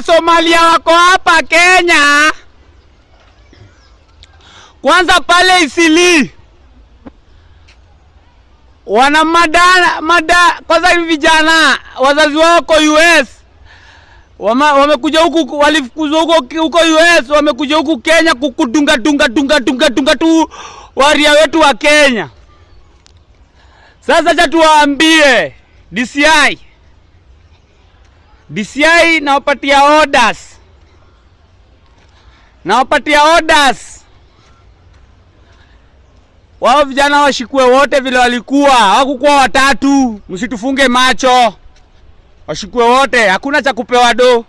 Somalia wako hapa Kenya. Kwanza pale Isili wana mada kwanza hivi vijana wazazi wao wako US. Wamekuja huku, walifukuzwa huko US, wamekuja huku Kenya kukudunga tu waria wetu wa Kenya. Sasa acha tuwaambie DCI nawapatia orders. Wao vijana washikwe wote vile walikuwa, hawakuwa watatu, msitufunge macho. Washikwe wote, hakuna cha kupewa do.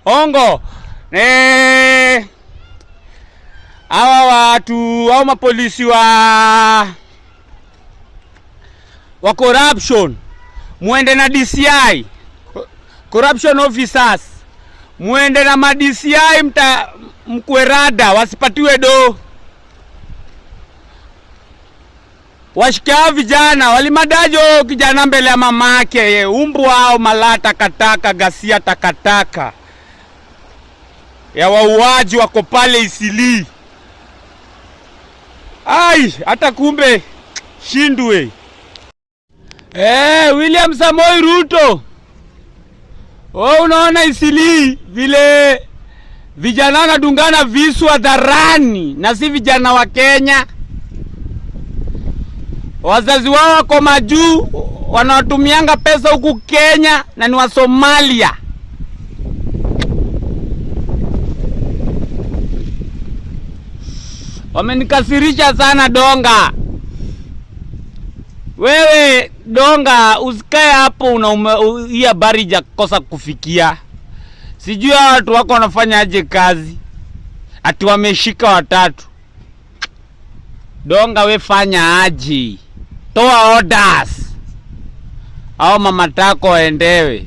Hongo. Hawa watu, hao mapolisi wa corruption, muende na DCI. Corruption officers, muende na ma DCI mkwerada, wasipatiwe do. Washika vijana, walimadajo kijana mbele ya mamake, umbu wao malata takataka, gasia takataka. Ya wauaji wako pale Isili. Ai, hata kumbe shindwe. William Samoei Ruto. Unaona Isili vile vijana wanadungana visu hadharani, na si vijana wa Kenya. Wazazi wao wako majuu, wanatumianga pesa huku Kenya na ni wa Somalia. Wamenikasirisha sana Donga. Wewe Donga usikae hapo hii habari ja kosa kufikia. Sijui watu wako wanafanya aje kazi. Ati wameshika watatu. Donga we fanya aje. Toa orders. Au mamatako waendewe.